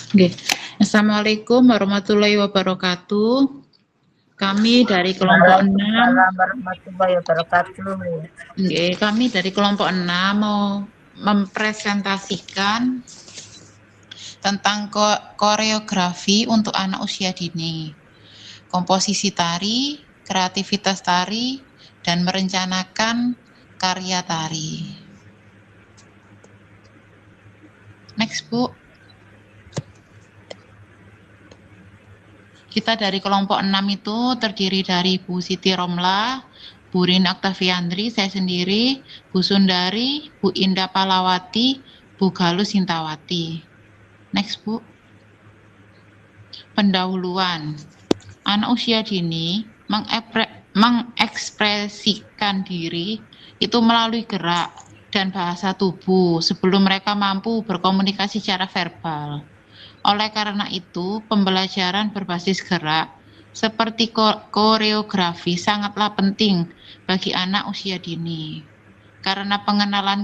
Oke. Assalamualaikum warahmatullahi wabarakatuh. Kami dari kelompok 6. Waalaikumsalam warahmatullahi wabarakatuh. Kami dari kelompok 6 mau mempresentasikan tentang koreografi untuk anak usia dini, komposisi tari, kreativitas tari, dan merencanakan karya tari. Next, Bu. Kita dari kelompok 6 itu terdiri dari Bu Siti Romla, Bu Rin Oktaviandri, saya sendiri, Bu Sundari, Bu Indah Palawati, Bu Galus Sintawati. Next, Bu. Pendahuluan. Anak usia dini mengekspresikan diri itu melalui gerak dan bahasa tubuh sebelum mereka mampu berkomunikasi secara verbal. Oleh karena itu, pembelajaran berbasis gerak seperti koreografi sangatlah penting bagi anak usia dini. Karena pengenalan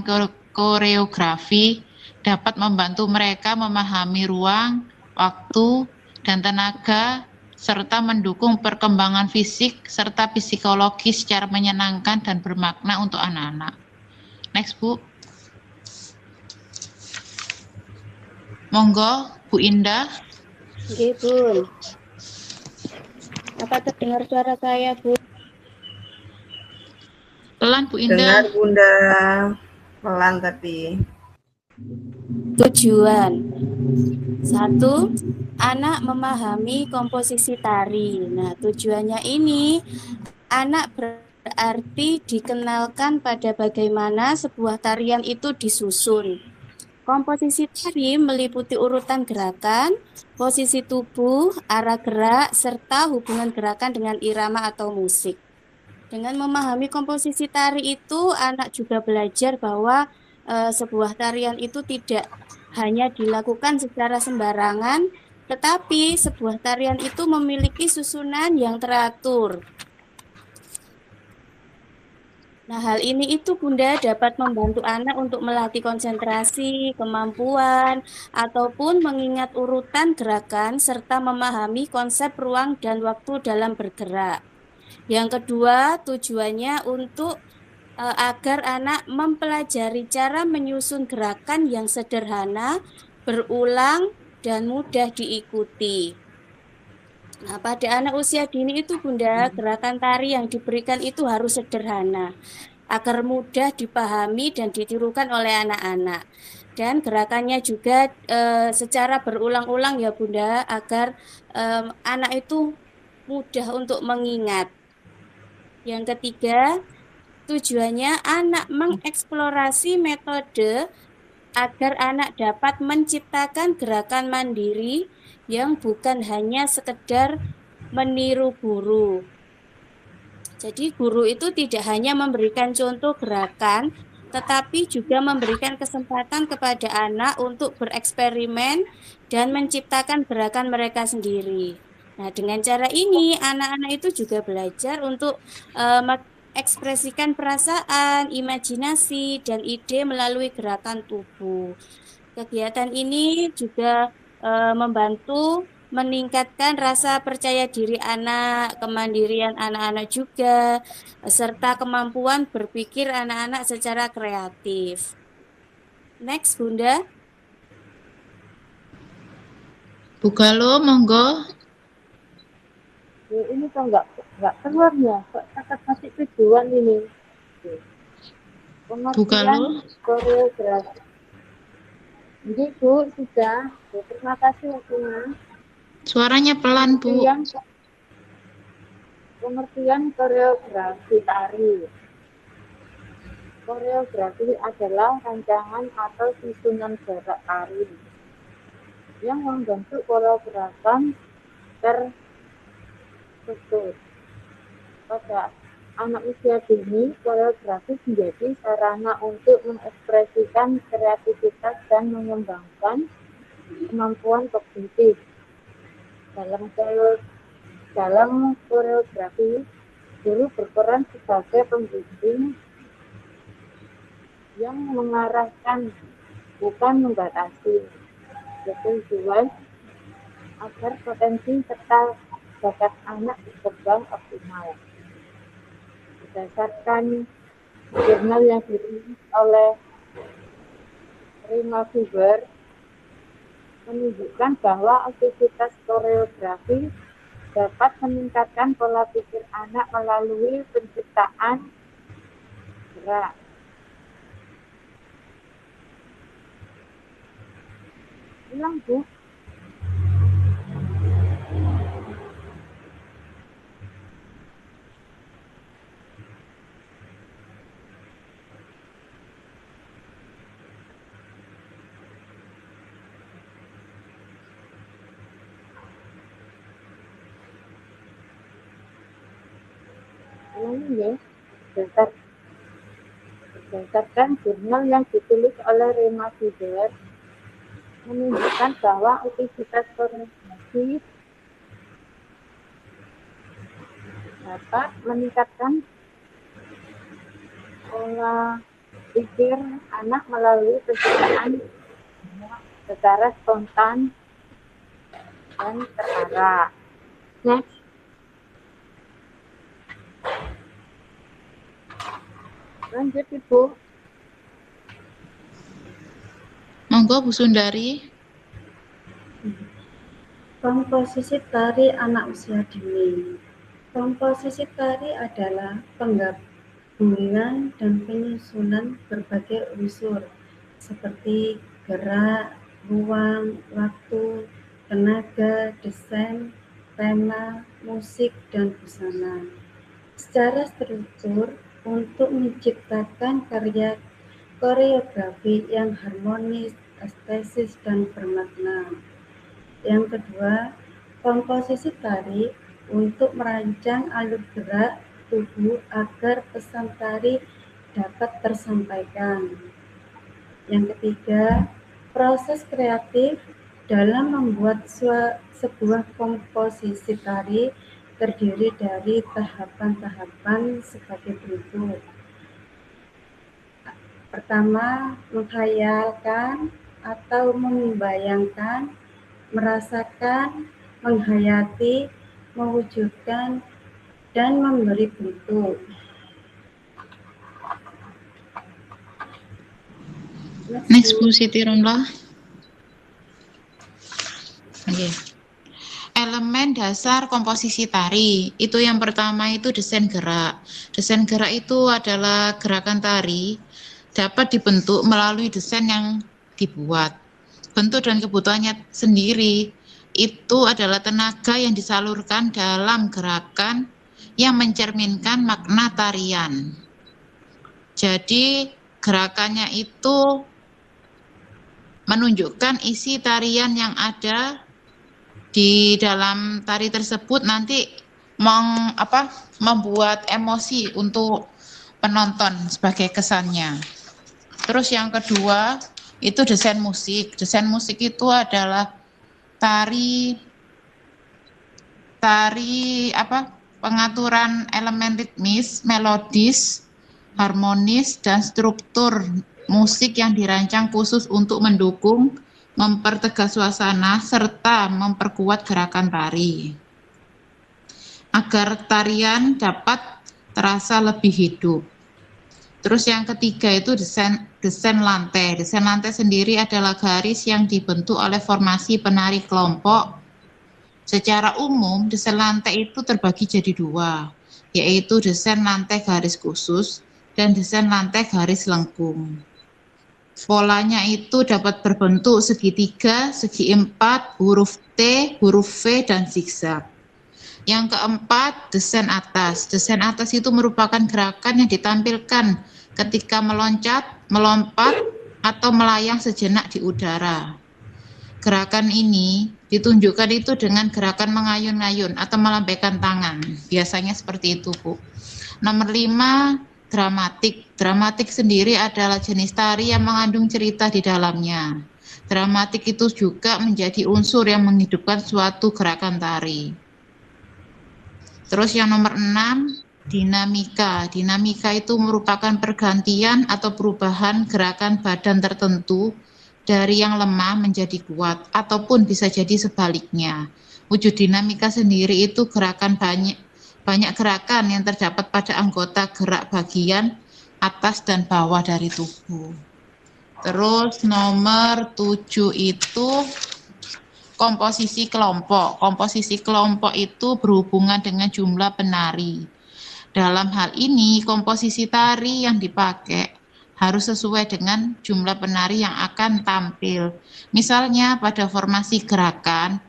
koreografi dapat membantu mereka memahami ruang, waktu, dan tenaga, serta mendukung perkembangan fisik serta psikologi secara menyenangkan dan bermakna untuk anak-anak. Next, Bu. Monggo, Bu Indah. Oke, Bun. Apa terdengar suara saya, Bu? Pelan, Bu Indah. Dengar Bunda, pelan tapi. Tujuan. 1. Anak memahami komposisi tari. Nah, tujuannya ini anak berarti dikenalkan pada bagaimana sebuah tarian itu disusun. Komposisi tari meliputi urutan gerakan, posisi tubuh, arah gerak, serta hubungan gerakan dengan irama atau musik. Dengan memahami komposisi tari itu, anak juga belajar bahwa sebuah tarian itu tidak hanya dilakukan secara sembarangan, tetapi sebuah tarian itu memiliki susunan yang teratur. Nah, hal ini itu Bunda dapat membantu anak untuk melatih konsentrasi, kemampuan, ataupun mengingat urutan gerakan serta memahami konsep ruang dan waktu dalam bergerak. Yang kedua, tujuannya untuk agar anak mempelajari cara menyusun gerakan yang sederhana, berulang, dan mudah diikuti. Nah, pada anak usia dini itu Bunda, gerakan tari yang diberikan itu harus sederhana, agar mudah dipahami dan ditirukan oleh anak-anak. Dan gerakannya juga secara berulang-ulang ya Bunda, agar anak itu mudah untuk mengingat. Yang ketiga, tujuannya anak mengeksplorasi metode agar anak dapat menciptakan gerakan mandiri yang bukan hanya sekedar meniru guru. Jadi guru itu tidak hanya memberikan contoh gerakan, tetapi juga memberikan kesempatan kepada anak untuk bereksperimen dan menciptakan gerakan mereka sendiri. Nah, dengan cara ini anak-anak itu juga belajar untuk mengekspresikan perasaan, imajinasi, dan ide melalui gerakan tubuh. Kegiatan ini juga membantu meningkatkan rasa percaya diri anak, kemandirian anak-anak juga, serta kemampuan berpikir anak-anak secara kreatif. Next, Bunda. Bu Galo, monggo. Ini kok nggak keluar ya, kok kakak kasih tujuan ini. Pengertian koreografi. Jadi Bu, sudah. Bu, terima kasih waktunya. Suaranya pelan, Bu. Pengertian koreografi tari. Koreografi adalah rancangan atau susunan gerak tari yang membentuk pola gerakan terstruktur. Pada anak usia dini, koreografi menjadi sarana untuk mengekspresikan kreativitas dan mengembangkan kemampuan kognitif. Dalam koreografi, guru berperan sebagai pembimbing yang mengarahkan, bukan membatasi. Tujuan agar potensi serta bakat anak berkembang optimal. Berdasarkan jurnal yang dirilis oleh Rima Fiber menunjukkan bahwa aktivitas koreografi dapat meningkatkan pola pikir anak melalui penciptaan gerak. Hilang, Bu. Ya, berdasarkan jurnal yang ditulis oleh Rima Fiber menunjukkan bahwa aktivitas koreografi dapat meningkatkan pola pikir anak melalui penciptaan secara spontan dan terarah. Next. Lanjut, Ibu. Monggo Bu Sundari. Komposisi tari anak usia dini. Komposisi tari adalah penggabungan dan penyusunan berbagai unsur seperti gerak, ruang, waktu, tenaga, desain, tema, musik, dan busana. Secara struktur, untuk menciptakan karya koreografi yang harmonis, estetis, dan bermakna. Yang kedua, komposisi tari untuk merancang alur gerak tubuh agar pesan tari dapat tersampaikan. Yang ketiga, proses kreatif dalam membuat sebuah komposisi tari terdiri dari tahapan-tahapan sebagai berikut. Pertama, menghayalkan atau membayangkan, merasakan, menghayati, mewujudkan, dan memberi bentuk. Next Bu Siti Romlah. Okay. Elemen dasar komposisi tari itu yang pertama itu desain gerak. Desain gerak itu adalah gerakan tari dapat dibentuk melalui desain yang dibuat. Bentuk dan kebutuhannya sendiri itu adalah tenaga yang disalurkan dalam gerakan yang mencerminkan makna tarian. Jadi gerakannya itu menunjukkan isi tarian yang ada di dalam tari tersebut, nanti membuat emosi untuk penonton sebagai kesannya. Terus yang kedua itu desain musik. Desain musik itu adalah pengaturan elemen ritmis, melodis, harmonis, dan struktur musik yang dirancang khusus untuk mendukung, mempertegas suasana, serta memperkuat gerakan tari agar tarian dapat terasa lebih hidup. Terus yang ketiga itu desain lantai. Desain lantai sendiri adalah garis yang dibentuk oleh formasi penari kelompok. Secara umum desain lantai itu terbagi jadi dua, yaitu desain lantai garis khusus dan desain lantai garis lengkung. Polanya itu dapat berbentuk segitiga, segi empat, huruf T, huruf V, dan zigzag. Yang keempat, desain atas. Desain atas itu merupakan gerakan yang ditampilkan ketika meloncat, melompat, atau melayang sejenak di udara. Gerakan ini ditunjukkan itu dengan gerakan mengayun-ngayun atau melambaikan tangan. Biasanya seperti itu, Bu. Nomor 5, dramatik. Dramatik sendiri adalah jenis tari yang mengandung cerita di dalamnya. Dramatik itu juga menjadi unsur yang menghidupkan suatu gerakan tari. Terus yang nomor 6, dinamika. Dinamika itu merupakan pergantian atau perubahan gerakan badan tertentu dari yang lemah menjadi kuat, ataupun bisa jadi sebaliknya. Wujud dinamika sendiri itu gerakan banyak gerakan yang terdapat pada anggota gerak bagian atas dan bawah dari tubuh. Terus nomor 7 itu komposisi kelompok. Komposisi kelompok itu berhubungan dengan jumlah penari. Dalam hal ini, komposisi tari yang dipakai harus sesuai dengan jumlah penari yang akan tampil. Misalnya pada formasi gerakan,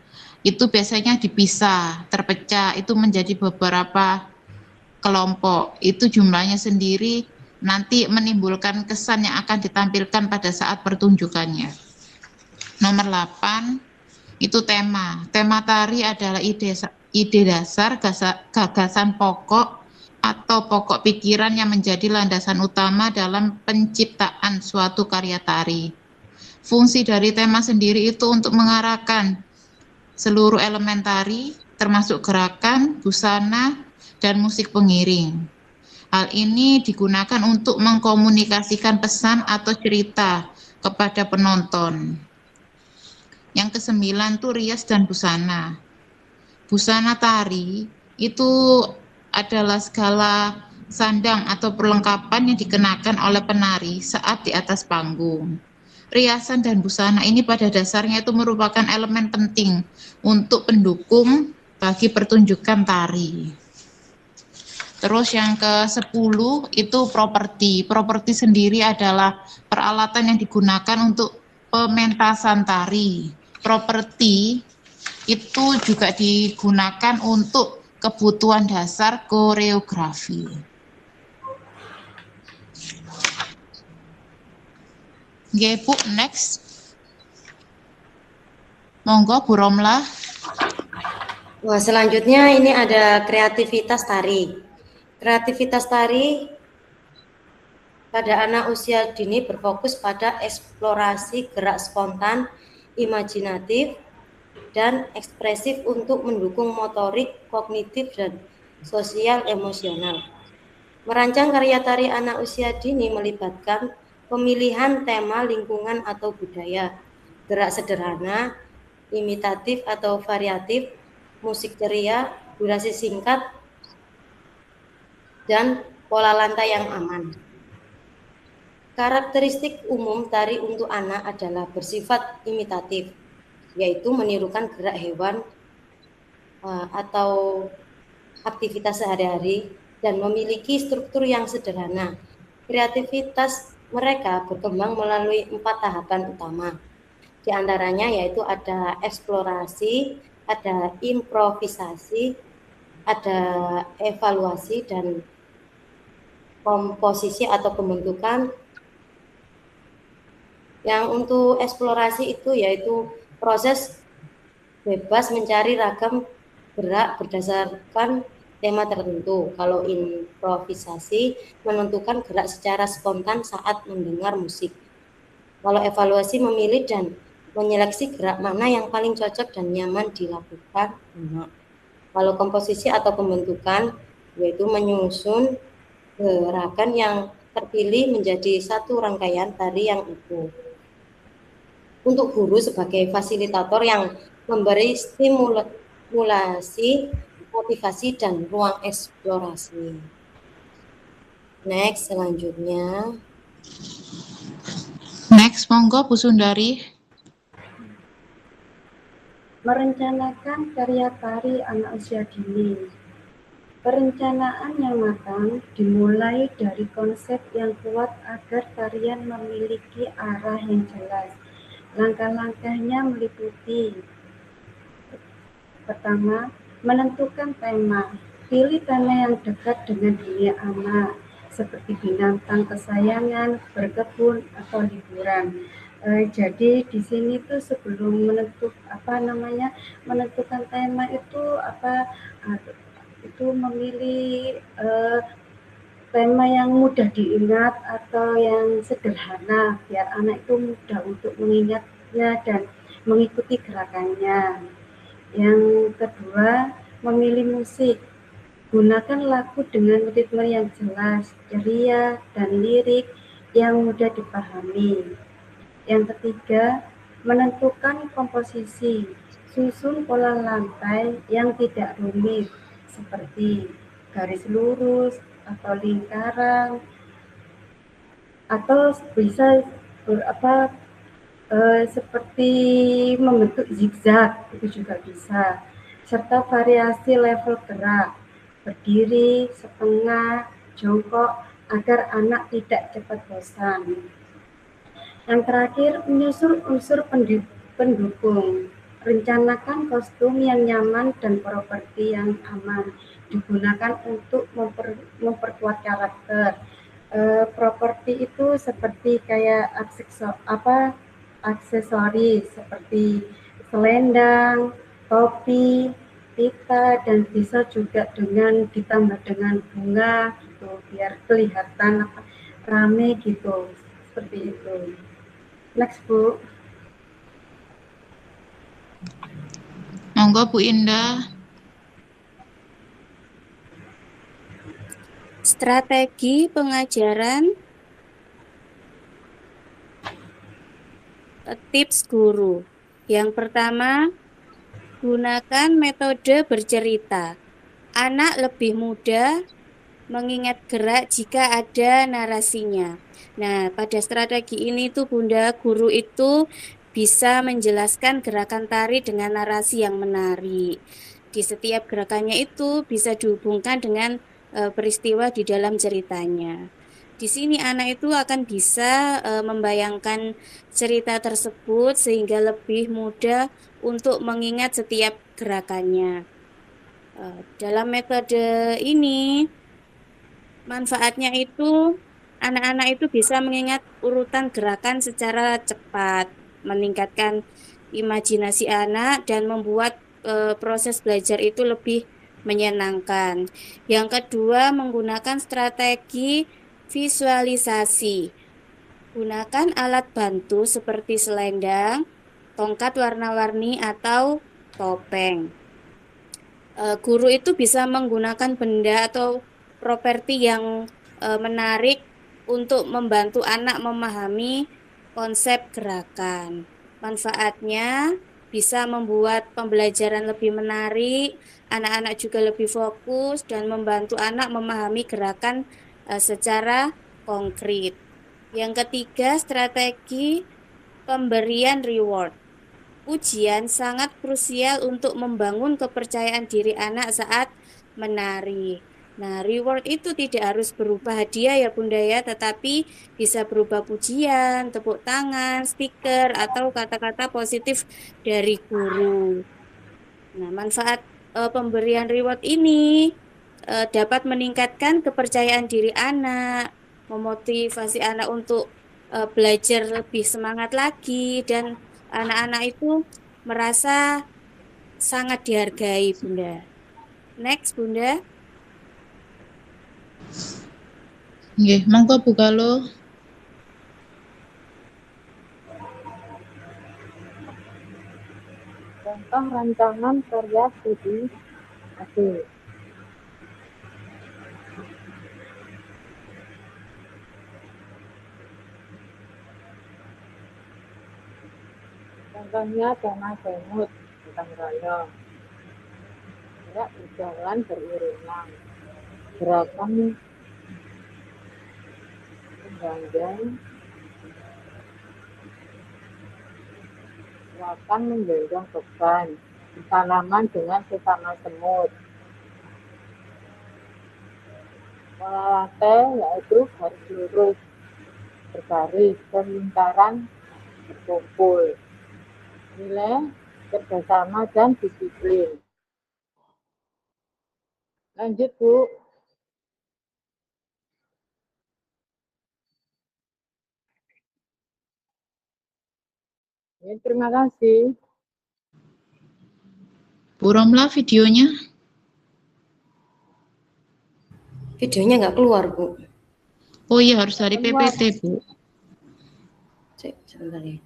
itu biasanya dipisah, terpecah, itu menjadi beberapa kelompok. Itu jumlahnya sendiri nanti menimbulkan kesan yang akan ditampilkan pada saat pertunjukannya. Nomor 8, itu tema. Tema tari adalah ide dasar, gagasan pokok, atau pokok pikiran yang menjadi landasan utama dalam penciptaan suatu karya tari. Fungsi dari tema sendiri itu untuk mengarahkan seluruh elemen tari, termasuk gerakan, busana, dan musik pengiring. Hal ini digunakan untuk mengkomunikasikan pesan atau cerita kepada penonton. Yang ke-9 tuh rias dan busana. Busana tari itu adalah segala sandang atau perlengkapan yang dikenakan oleh penari saat di atas panggung. Riasan dan busana ini pada dasarnya itu merupakan elemen penting untuk pendukung bagi pertunjukan tari. Terus yang ke-10 itu properti. Properti sendiri adalah peralatan yang digunakan untuk pementasan tari. Properti itu juga digunakan untuk kebutuhan dasar koreografi. Oke, Bu, next. Monggo, Bu Romlah. Wah, selanjutnya ini ada kreativitas tari. Kreativitas tari pada anak usia dini berfokus pada eksplorasi gerak spontan, imajinatif, dan ekspresif untuk mendukung motorik, kognitif, dan sosial emosional. Merancang karya tari anak usia dini melibatkan pemilihan tema lingkungan atau budaya, gerak sederhana, imitatif atau variatif, musik ceria, durasi singkat, dan pola lantai yang aman. Karakteristik umum tari untuk anak adalah bersifat imitatif, yaitu menirukan gerak hewan atau aktivitas sehari-hari dan memiliki struktur yang sederhana. Kreativitas mereka berkembang melalui 4 tahapan utama. Di antaranya yaitu ada eksplorasi, ada improvisasi, ada evaluasi, dan komposisi atau pembentukan. Yang untuk eksplorasi itu yaitu proses bebas mencari ragam gerak berdasarkan tema tertentu. Kalau improvisasi menentukan gerak secara spontan saat mendengar musik. Kalau evaluasi memilih dan menyeleksi gerak mana yang paling cocok dan nyaman dilakukan. Kalau komposisi atau pembentukan yaitu menyusun gerakan yang terpilih menjadi satu rangkaian tari yang utuh. Untuk guru sebagai fasilitator yang memberi stimulasi, motivasi, dan ruang eksplorasi. Next, selanjutnya. Next, monggo Bu Sundari. Merencanakan karya tari anak usia dini. Perencanaan yang matang dimulai dari konsep yang kuat agar tarian memiliki arah yang jelas. Langkah-langkahnya meliputi: pertama, menentukan tema. Pilih tema yang dekat dengan dunia anak, seperti binatang kesayangan, berkebun, atau liburan. Jadi di sini tuh sebelum menentukan tema itu itu memilih tema yang mudah diingat atau yang sederhana biar anak itu mudah untuk mengingatnya dan mengikuti gerakannya. Yang kedua, memilih musik. Gunakan lagu dengan ritme yang jelas, ceria, dan lirik yang mudah dipahami. Yang ketiga, menentukan komposisi, susun pola lantai yang tidak rumit, seperti garis lurus atau lingkaran, atau bisa seperti membentuk zigzag, itu juga bisa, serta variasi level gerak, berdiri, setengah, jongkok, agar anak tidak cepat bosan. Yang terakhir, menyusun unsur pendukung. Rencanakan kostum yang nyaman dan properti yang aman digunakan untuk memperkuat karakter. Properti itu seperti kayak aksesoris seperti selendang, topi, pita, dan bisa juga ditambah dengan bunga gitu biar kelihatan rame gitu, seperti itu. Next, Bu. Monggo Bu Indah. Strategi pengajaran tips guru. Yang pertama, gunakan metode bercerita. Anak lebih mudah mengingat gerak jika ada narasinya. Nah, pada strategi ini tuh Bunda, guru itu bisa menjelaskan gerakan tari dengan narasi yang menarik. Di setiap gerakannya itu bisa dihubungkan dengan peristiwa di dalam ceritanya. Di sini anak itu akan bisa membayangkan cerita tersebut sehingga lebih mudah untuk mengingat setiap gerakannya. Dalam metode ini, manfaatnya itu anak-anak itu bisa mengingat urutan gerakan secara cepat, meningkatkan imajinasi anak dan membuat proses belajar itu lebih menyenangkan. Yang kedua, menggunakan strategi visualisasi. Gunakan alat bantu seperti selendang, tongkat warna-warni atau topeng. Guru itu bisa menggunakan benda atau properti yang menarik untuk membantu anak memahami konsep gerakan. Manfaatnya bisa membuat pembelajaran lebih menarik, anak-anak juga lebih fokus dan membantu anak memahami gerakan secara konkret. Yang ketiga, strategi pemberian reward. Ujian sangat krusial untuk membangun kepercayaan diri anak saat menari. Nah, reward itu tidak harus berupa hadiah ya Bunda ya, tetapi bisa berupa pujian, tepuk tangan, stiker, atau kata-kata positif dari guru. Nah, manfaat pemberian reward ini dapat meningkatkan kepercayaan diri anak, memotivasi anak untuk belajar lebih semangat lagi, dan anak-anak itu merasa sangat dihargai, Bunda. Next, Bunda. Nggih, monggo Bu Galuh. Contoh rancangan karya studi hasil. Contohnya tema semut, tentang royong. Gerak berjalan beriringan. Gerakan mengganjal, gerakan menggenggam beban, tanaman dengan sesama semut. Pola lantai yaitu garis lurus, berbaris, dan lingkaran berkumpul. Nilai kerjasama dan disiplin. Lanjut, Bu. Ya, terima kasih. Bu Romla videonya. Videonya nggak keluar, Bu. Oh iya, harus dari PPT, Bu. Sebentar ya.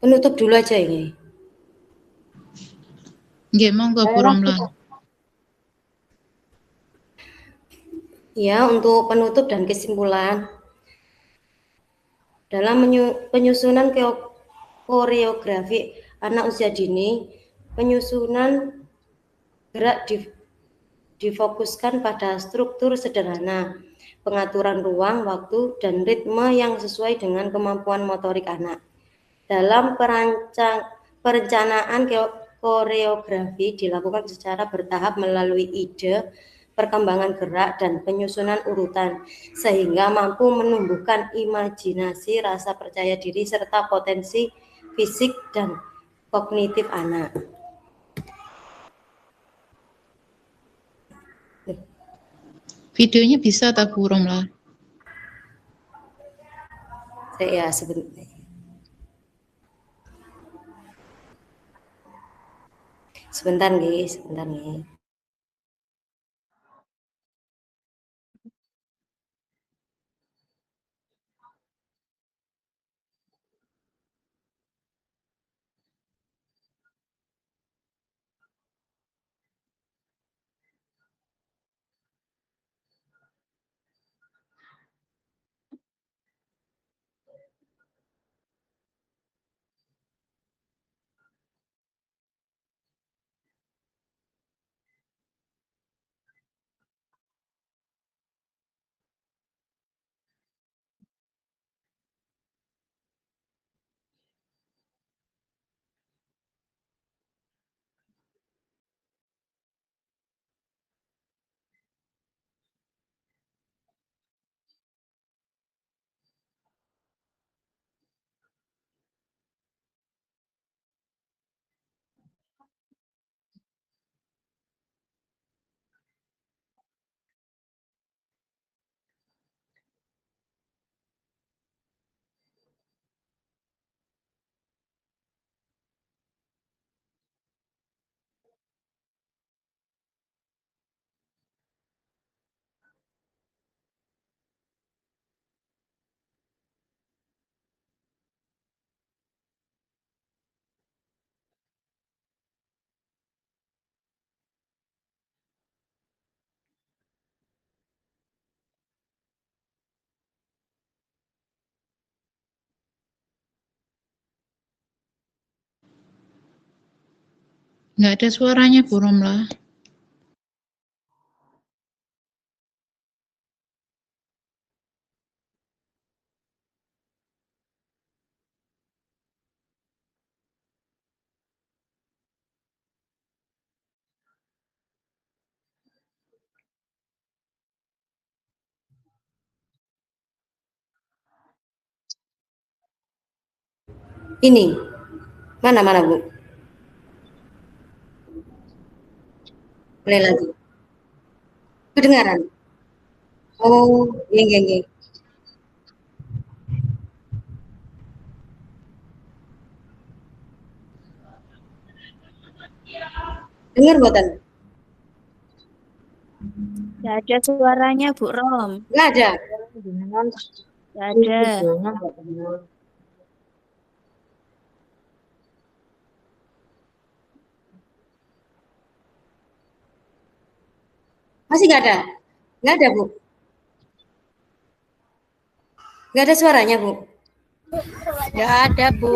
Penutup dulu aja ini. Nggih, monggo Bu Romlan. Ya, untuk penutup dan kesimpulan, dalam penyusunan koreografi anak usia dini, penyusunan gerak difokuskan pada struktur sederhana, pengaturan ruang, waktu, dan ritme yang sesuai dengan kemampuan motorik anak. Dalam perencanaan koreografi dilakukan secara bertahap melalui ide, perkembangan gerak, dan penyusunan urutan, sehingga mampu menumbuhkan imajinasi, rasa percaya diri, serta potensi fisik dan kognitif anak. Videonya bisa tak Bu Romlan? Ya, sebentar. Sebentar nih. Nggak ada suaranya Bu Romlan. Ini, mana Bu? Play lagi. Kedengaran? Oh, iya. Dengar buatan? Nggak ada suaranya, Bu Rom. Nggak ada. Nggak ada. Masih nggak ada? Nggak ada, Bu. Nggak ada suaranya, Bu. Nggak ada, Bu.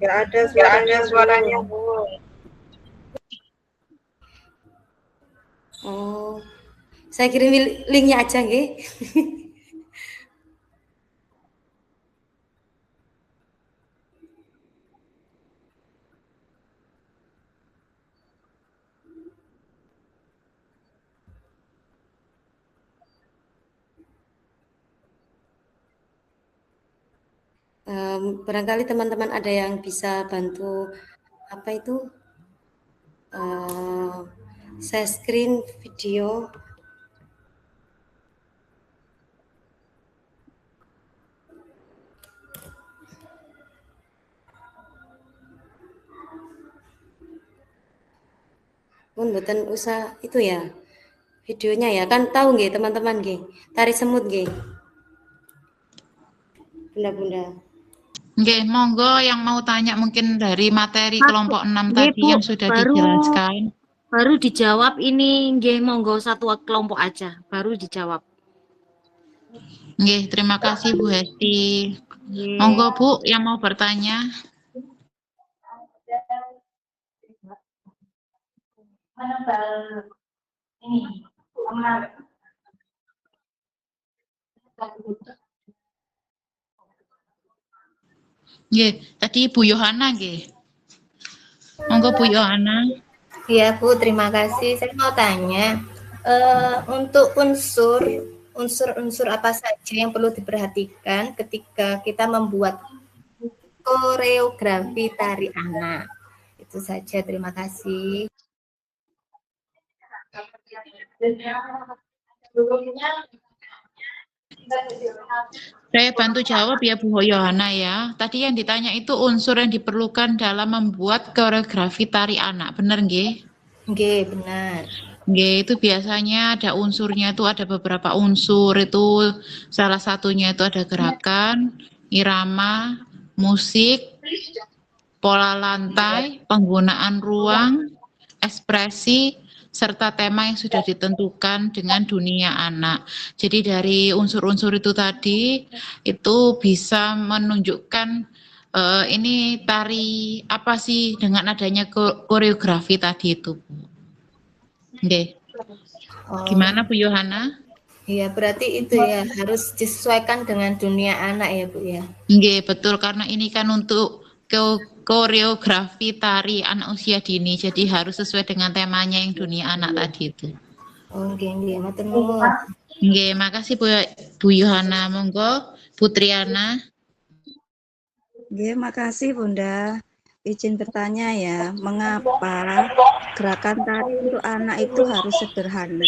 Nggak ada suaranya, Bu. Oh, saya kirim linknya aja, nggih. Barangkali teman-teman ada yang bisa bantu apa itu share screen video. Pun buatan usah itu ya videonya ya kan tahu nggih teman-teman nggih tari semut nggih bunda-bunda. Nggih, monggo yang mau tanya mungkin dari materi kelompok 6 Nggih, tadi Bu, yang sudah dijelaskan. baru dijawab ini, nggih, monggo satu kelompok aja, baru dijawab. Nggih, terima kasih Bu Hesti. Nggih. Monggo Bu yang mau bertanya. Nggih, tadi Bu Yohana nggih. Monggo Bu Yohana. Iya Bu, terima kasih. Saya mau tanya, untuk unsur-unsur apa saja yang perlu diperhatikan ketika kita membuat koreografi tari anak? Itu saja, terima kasih. Saya bantu jawab ya Bu Yohana ya. Tadi yang ditanya itu unsur yang diperlukan dalam membuat koreografi tari anak, benar nggih? Nggih, benar. Nggih, itu biasanya ada unsurnya itu ada beberapa unsur itu salah satunya itu ada gerakan, irama, musik, pola lantai, penggunaan ruang, ekspresi, serta tema yang sudah ditentukan dengan dunia anak. Jadi dari unsur-unsur itu tadi itu bisa menunjukkan ini tari apa sih dengan adanya koreografi tadi itu. Oke. Gimana Bu Yohana? Iya, berarti itu ya harus disesuaikan dengan dunia anak ya Bu ya. Nggih, betul karena ini kan untuk koreografi tari anak usia dini, jadi harus sesuai dengan temanya yang dunia anak tadi itu. Oh, nggih, matur nuwun. Nggih, makasih Bu Yohana. Monggo Bu Triana. Nggih, makasih Bunda. Izin bertanya ya, mengapa gerakan tari untuk anak itu harus sederhana?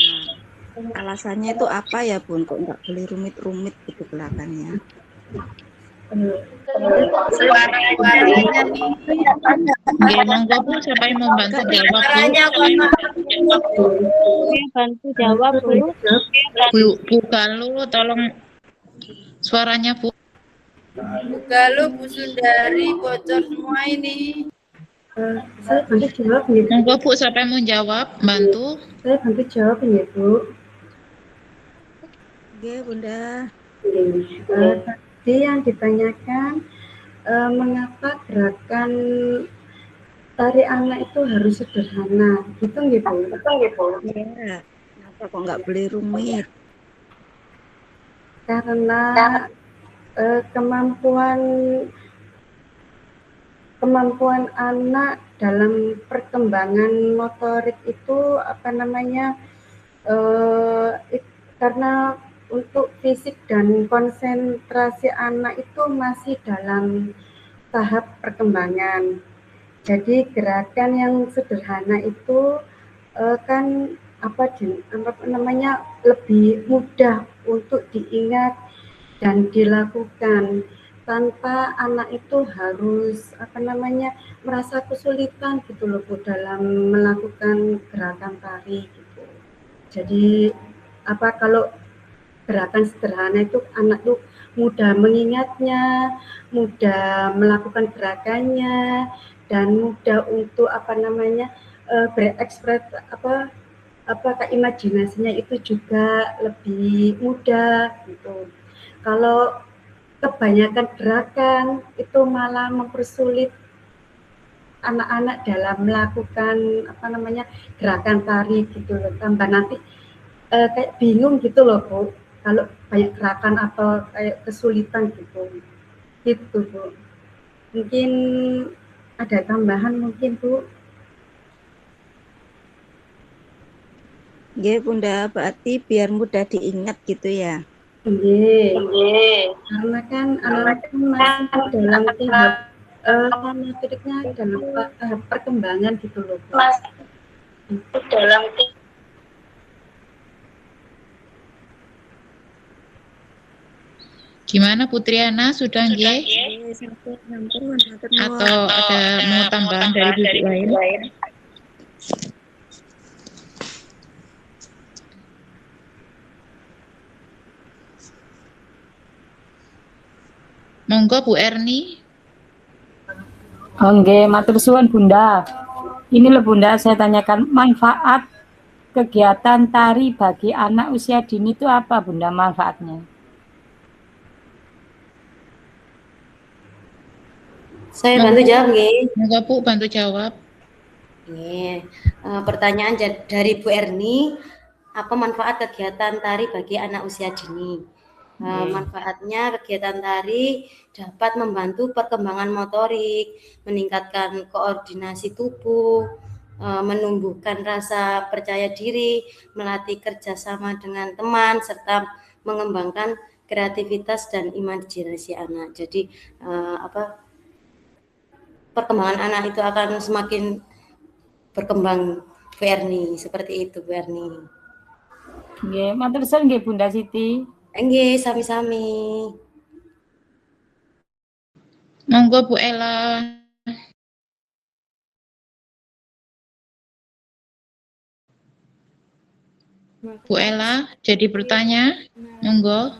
Alasannya itu apa ya Bun? Kok nggak boleh rumit-rumit gitu gerakannya? Nggih, monggo Bu, siapa yang mau bantu jawab Bu? Bantu jawab Bu. Bu Galuh, tolong suaranya Bu. Bu Galuh, Bu Sundari, bocor semua ini. Saya bantu jawab nih. Monggo Bu, siapa yang mau jawab? Bantu. Saya bantu jawab nih Bu. Oke Bunda. Tadi yang ditanyakan mengapa gerakan tari anak itu harus sederhana, gitu nggih Bu? Ya, kenapa kok nggak boleh rumit? Karena kemampuan anak dalam perkembangan motorik itu karena untuk fisik dan konsentrasi anak itu masih dalam tahap perkembangan. Jadi gerakan yang sederhana itu lebih mudah untuk diingat dan dilakukan tanpa anak itu harus merasa kesulitan gitu loh Bu dalam melakukan gerakan tari gitu. Jadi kalau gerakan sederhana itu anak tuh mudah mengingatnya, mudah melakukan gerakannya, dan mudah untuk berekspresi imajinasinya itu juga lebih mudah gitu. Kalau kebanyakan gerakan itu malah mempersulit anak-anak dalam melakukan gerakan tari gitu loh. Tambah nanti kayak bingung gitu loh Bu. Kalau banyak gerakan atau kayak kesulitan gitu Bu. Mungkin ada tambahan mungkin Bu. Nggih Bunda, berarti biar mudah diingat gitu ya? Nggih. Karena kan anak masih dalam tahap metodiknya dalam tahap perkembangan gitu loh Bu. Dalam Gimana Putriana, sudah nggih? Atau ada mau tambahan dari Bu lain? Monggo Bu Erni. Oke, matur suwun Bunda. Ini loh Bunda, saya tanyakan manfaat kegiatan tari bagi anak usia dini itu apa Bunda manfaatnya? Saya bantu jawab nggih. Semoga Bu bantu jawab. Nggih. Pertanyaan dari Bu Erni, apa manfaat kegiatan tari bagi anak usia dini? Manfaatnya kegiatan tari dapat membantu perkembangan motorik, meningkatkan koordinasi tubuh, menumbuhkan rasa percaya diri, melatih kerjasama dengan teman, serta mengembangkan kreativitas dan imajinasi anak. Jadi perkembangan anak itu akan semakin berkembang, Bu Erni, seperti itu Bu Erni. Nggih, matur suwun nggih Bunda Siti. Nggih, sami-sami. Monggo Bu Ella. Bu Ella, jadi bertanya, monggo.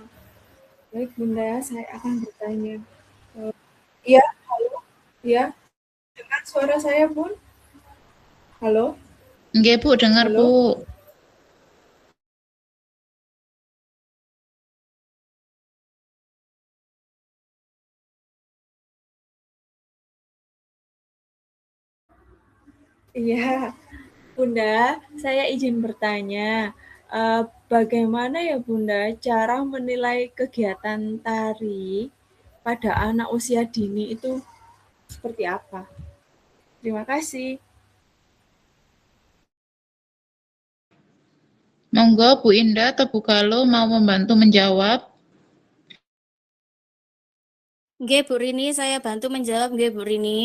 Baik Bunda, saya akan bertanya. Iya, halo, iya, dengar suara saya Bun? Halo? Nggih Bu, dengar Halo? Bu. Iya, Bunda, saya izin bertanya, bagaimana ya Bunda cara menilai kegiatan tari pada anak usia dini itu seperti apa? Terima kasih. Monggo Bu Indah atau Bu Galo mau membantu menjawab. Nggih Bu Rini, saya bantu menjawab nggih Bu Rini.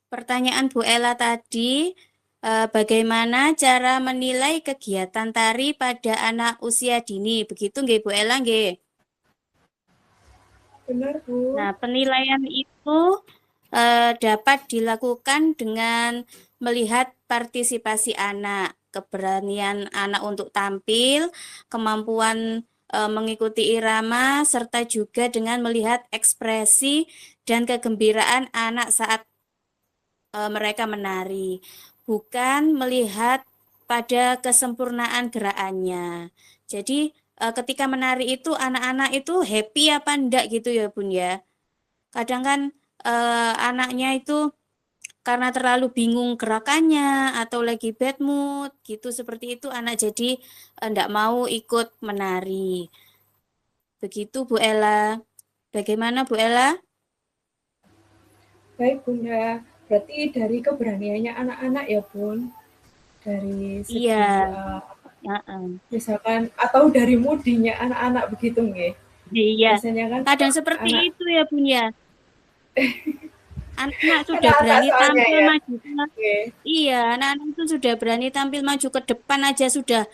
Pertanyaan Bu Ella tadi, bagaimana cara menilai kegiatan tari pada anak usia dini? Begitu nggih Bu Ella nggih? Benar Bu. Nah, penilaian itu dapat dilakukan dengan melihat partisipasi anak, keberanian anak untuk tampil, kemampuan mengikuti irama, serta juga dengan melihat ekspresi dan kegembiraan anak saat mereka menari, bukan melihat pada kesempurnaan gerakannya. Jadi ketika menari itu anak-anak itu happy apa enggak gitu ya Bun ya. Kadang kan anaknya itu karena terlalu bingung gerakannya atau lagi bad mood gitu, seperti itu anak jadi enggak mau ikut menari. Begitu Bu Ella. Bagaimana Bu Ella? Baik Bunda, berarti dari keberaniannya anak-anak ya Bun, dari segi misalkan atau dari mudinya anak-anak begitu nggih? Iya. Biasanya kan kadang seperti anak, itu ya Bun ya. Anak sudah berani tampil ya. maju Iya, anak-anak itu sudah berani tampil maju ke depan aja sudah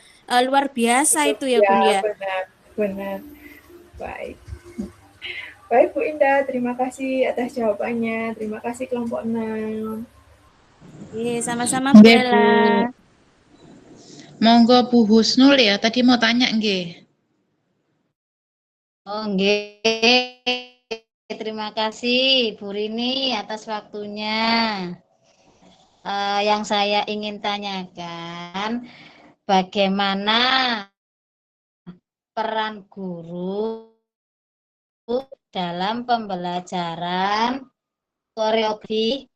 luar biasa itu ya Bun ya. Benar. Baik. Baik Bu Indah, terima kasih atas jawabannya. Terima kasih kelompok 6. Iya, sama-sama Bu Ella. Monggo Bu Husnul ya, tadi mau tanya nggih. Oh nggih. Terima kasih Bu Rini atas waktunya. Yang saya ingin tanyakan, bagaimana peran guru dalam pembelajaran koreografi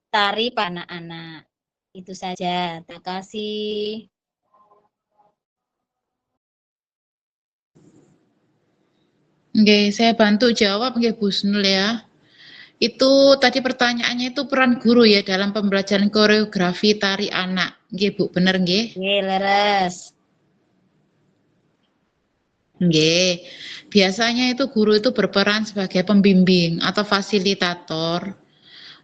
tari pada anak-anak. Itu saja. Terima kasih. Nggih, saya bantu jawab nggih Bu Husnul ya. Itu tadi pertanyaannya itu peran guru ya dalam pembelajaran koreografi tari anak. Nggih Bu, bener nggih? Nggih, leres. Nggih. Biasanya itu guru itu berperan sebagai pembimbing atau fasilitator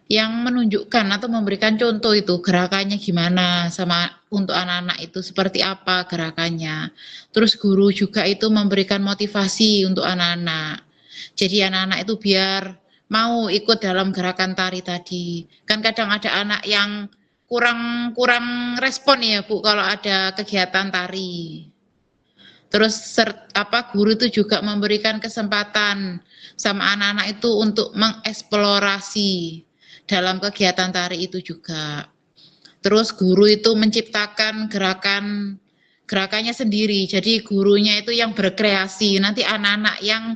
yang menunjukkan atau memberikan contoh itu gerakannya gimana sama untuk anak-anak itu seperti apa gerakannya. Terus guru juga itu memberikan motivasi untuk anak-anak. Jadi anak-anak itu biar mau ikut dalam gerakan tari tadi. Kan kadang ada anak yang kurang respon ya Bu kalau ada kegiatan tari. Terus guru itu juga memberikan kesempatan sama anak-anak itu untuk mengeksplorasi dalam kegiatan tari itu juga. Terus guru itu menciptakan gerakannya sendiri. Jadi gurunya itu yang berkreasi, nanti anak-anak yang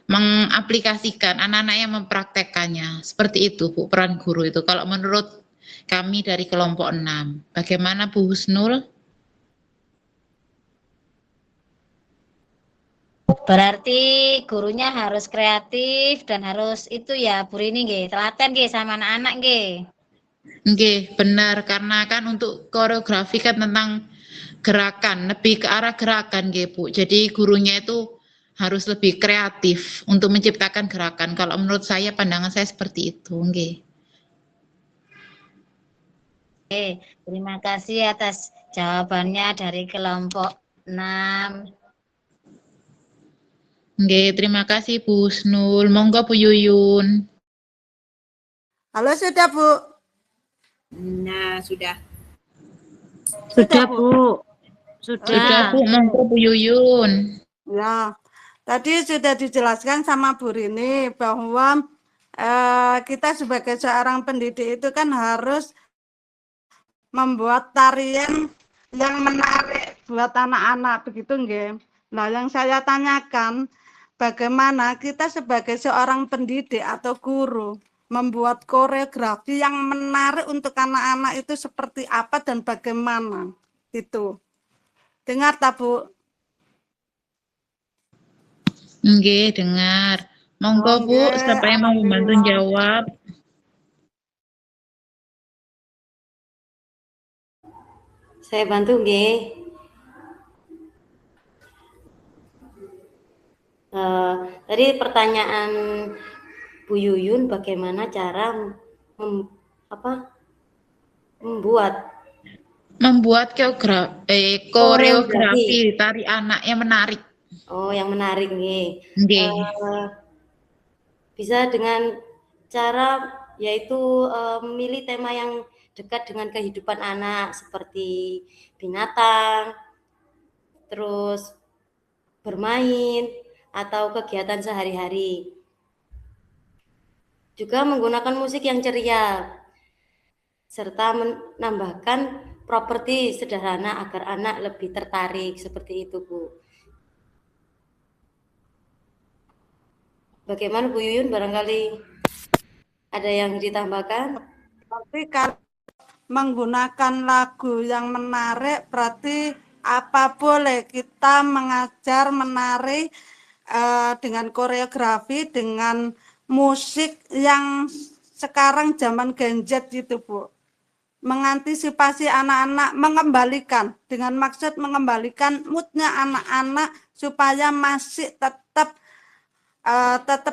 mengaplikasikan, anak-anak yang mempraktekkannya. Seperti itu Bu, peran guru itu. Kalau menurut kami dari kelompok 6. Bagaimana Bu Husnul? Berarti gurunya harus kreatif dan harus itu ya Bu Rini nggih, telaten nggih sama anak-anak nggih. Nggih, benar, karena kan untuk koreografi kan tentang gerakan, lebih ke arah gerakan nggih Bu. Jadi gurunya itu harus lebih kreatif untuk menciptakan gerakan. Kalau menurut saya, pandangan saya seperti itu, nggih. Oke, terima kasih atas jawabannya dari kelompok 6. Nggih, terima kasih Bu Husnul. Monggo Bu Yuyun. Halo, sudah Bu? Nah, sudah. Sudah Bu. Sudah Bu, monggo Bu Yuyun. Ya, tadi sudah dijelaskan sama Bu Rini bahwa kita sebagai seorang pendidik itu kan harus membuat tarian yang menarik buat anak-anak, begitu nggih. Nah, yang saya tanyakan, bagaimana kita sebagai seorang pendidik atau guru membuat koreografi yang menarik untuk anak-anak itu seperti apa dan bagaimana? Itu. Dengar tak Bu? Nggih, dengar. Monggo Bu, siapa yang mau membantu jawab? Saya bantu nggih. Tadi pertanyaan Bu Yuyun, bagaimana cara membuat koreografi tari anak yang menarik. Oh, yang menarik nih. Nggih. Bisa dengan cara yaitu memilih tema yang dekat dengan kehidupan anak seperti binatang, terus bermain atau kegiatan sehari-hari. Juga menggunakan musik yang ceria serta menambahkan properti sederhana agar anak lebih tertarik, seperti itu Bu. Bagaimana Bu Yuyun, barangkali ada yang ditambahkan? Tapi kalau menggunakan lagu yang menarik berarti apa boleh kita mengajar menari dengan koreografi, dengan musik yang sekarang zaman gadget gitu Bu. Mengantisipasi anak-anak, mengembalikan, dengan maksud mengembalikan moodnya anak-anak supaya masih tetap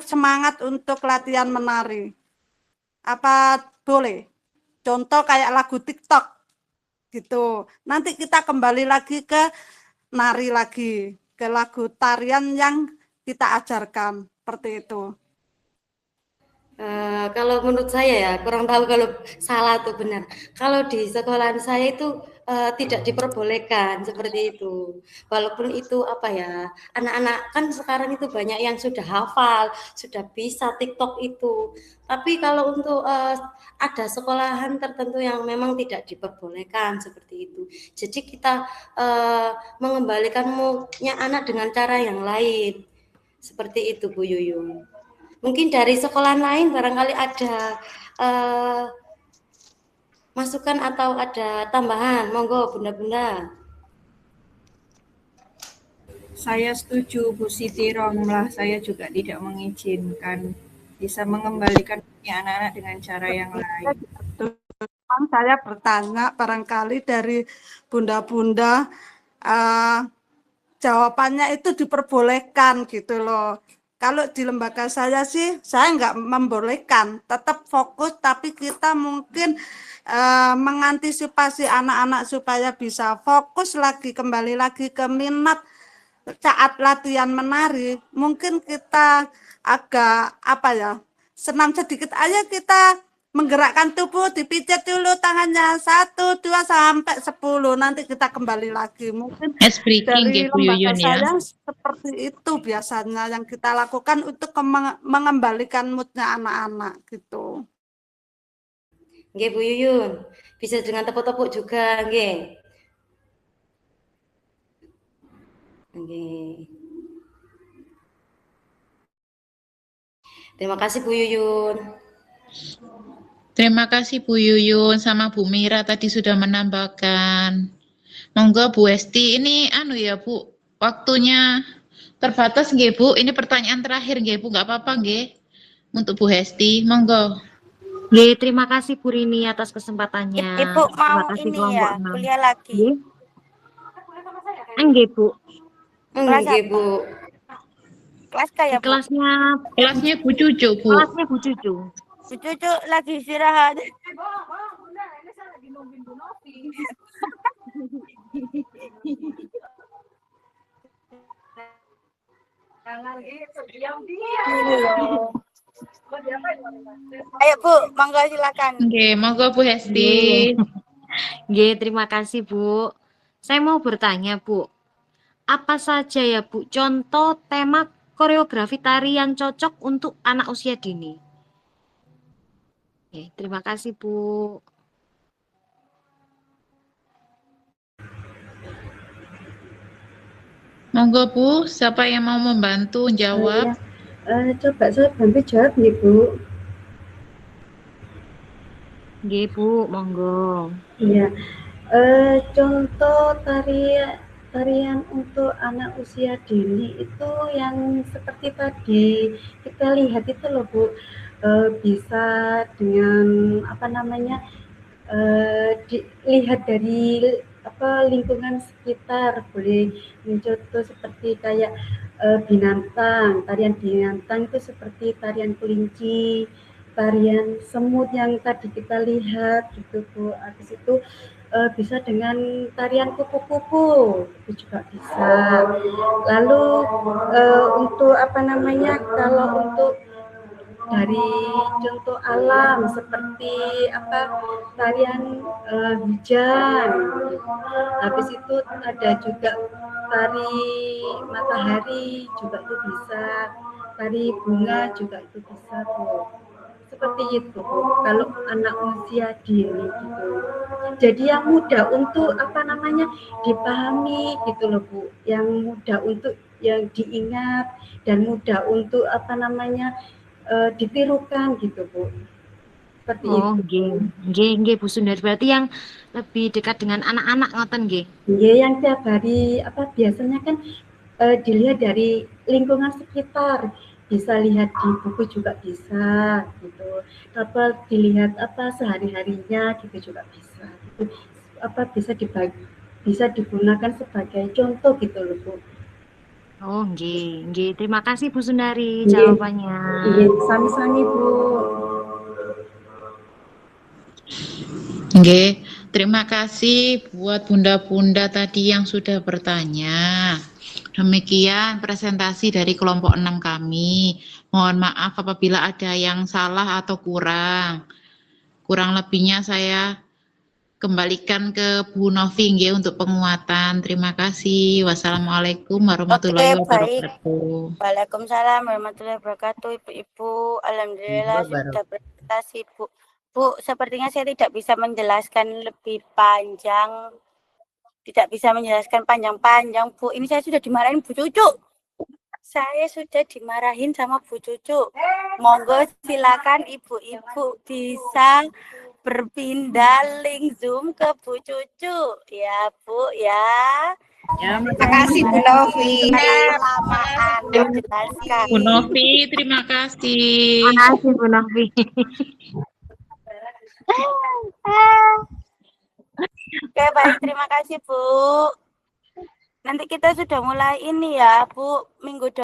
semangat untuk latihan menari. Apa boleh? Contoh kayak lagu TikTok gitu. Nanti kita kembali lagi ke nari lagi, ke lagu tarian yang kita ajarkan, seperti itu. Kalau menurut saya ya, kurang tahu kalau salah atau benar. Kalau di sekolahan saya itu tidak diperbolehkan seperti itu. Walaupun itu anak-anak kan sekarang itu banyak yang sudah hafal, sudah bisa TikTok itu. Tapi kalau untuk ada sekolahan tertentu yang memang tidak diperbolehkan seperti itu. Jadi kita mengembalikan moodnya anak dengan cara yang lain. Seperti itu Bu Yuyun. Mungkin dari sekolah lain barangkali ada masukan atau ada tambahan. Monggo Bunda-bunda. Saya setuju Bu Siti Romlah, saya juga tidak mengizinkan, bisa mengembalikan anak-anak dengan cara yang lain. Saya bertanya barangkali dari bunda-bunda jawabannya itu diperbolehkan gitu loh. Kalau di lembaga saya sih, saya nggak membolehkan, tetap fokus, tapi kita mungkin mengantisipasi anak-anak supaya bisa fokus lagi, kembali lagi ke minat saat latihan menari. Mungkin kita agak senam sedikit aja kita menggerakkan tubuh, dipijat dulu tangannya 1, 2 sampai 10. Nanti kita kembali lagi. Mungkin Es breaking dari Bu lembaga Yuyun ya. saya seperti itu biasanya yang kita lakukan untuk mengembalikan moodnya anak-anak gitu. Nggih Bu Yuyun, bisa dengan tepuk-tepuk juga nggih. Nggih. Terima kasih Bu Yuyun. Terima kasih Bu Yuyun sama Bu Mira tadi sudah menambahkan. Monggo Bu Esti, ini anu ya Bu, waktunya terbatas nggih Bu. Ini pertanyaan terakhir nggih Bu, nggak apa-apa nggih. Untuk Bu Hesti, monggo. Nggih, terima kasih Bu Rini atas kesempatannya. Ibu Terima mau kasih ini kelompok ya, 6. kuliah lagi. Nggih. Nggih, Bu. Kelas Nggih, apa? Bu. Kelas kayak Bu? Kelasnya Bu Cucu, Bu. Kelasnya Bu Cucu. Bu Cucu lagi istirahat. Ayo Bu, monggo silakan. Oke, monggo Bu Hesti. Nggih, terima kasih Bu. Saya mau bertanya Bu, apa saja ya Bu contoh tema koreografi tari yang cocok untuk anak usia dini? Oke, terima kasih Bu. Monggo Bu, siapa yang mau membantu jawab? Coba saya bantu jawab nih Bu. Nggih Bu, monggo. Iya, contoh tarian untuk anak usia dini itu yang seperti tadi kita lihat itu loh Bu, bisa dengan apa namanya, dilihat dari lingkungan sekitar, boleh mencontoh seperti kayak binatang, tarian binatang itu seperti tarian kelinci, tarian semut yang tadi kita lihat gitu Bu. Habis itu bisa dengan tarian kupu-kupu itu juga bisa. Lalu untuk apa namanya, kalau untuk dari contoh alam seperti tarian hujan. Habis itu ada juga tari matahari juga itu bisa, tari bunga juga itu bisa Bu. Seperti itu Bu, kalau anak usia dini gitu. Jadi yang mudah untuk apa namanya dipahami gitu loh Bu, yang mudah untuk yang diingat dan mudah untuk apa namanya ditirukan gitu Bu. Seperti itu. Nggih Bu Sundari, berarti yang lebih dekat dengan anak-anak ngoten nggih. Nggih, yang tiap hari biasanya kan dilihat dari lingkungan sekitar. Bisa lihat di buku juga bisa gitu. Dilihat sehari-harinya gitu juga bisa. Gitu. Bisa digunakan sebagai contoh gitu loh Bu. Oh, nggih. Terima kasih Bu Sundari Nggih. jawabannya. Nggih, sami-sami Bu. Oke, terima kasih buat bunda-bunda tadi yang sudah bertanya. Demikian presentasi dari kelompok 6 kami. Mohon maaf apabila ada yang salah atau kurang. Kurang lebihnya saya kembalikan ke Bu Novi untuk penguatan. Terima kasih. Wassalamualaikum warahmatullahi wabarakatuh. Waalaikumsalam warahmatullahi wabarakatuh. Ibu-ibu, alhamdulillah sudah presentasi Bu. Bu, sepertinya saya tidak bisa menjelaskan lebih panjang. Tidak bisa menjelaskan panjang-panjang, Bu. Ini saya sudah dimarahin Bu Cucu. Saya sudah dimarahin sama Bu Cucu. Monggo silakan ibu-ibu bisa berpindah link Zoom ke Bu Cucu. Ya, Bu, ya. Terima kasih Bu Novi. Bu Novi, terima kasih. Terima kasih Bu Novi. Oke, baik, terima kasih Bu. Nanti kita sudah mulai ini ya Bu, minggu depan.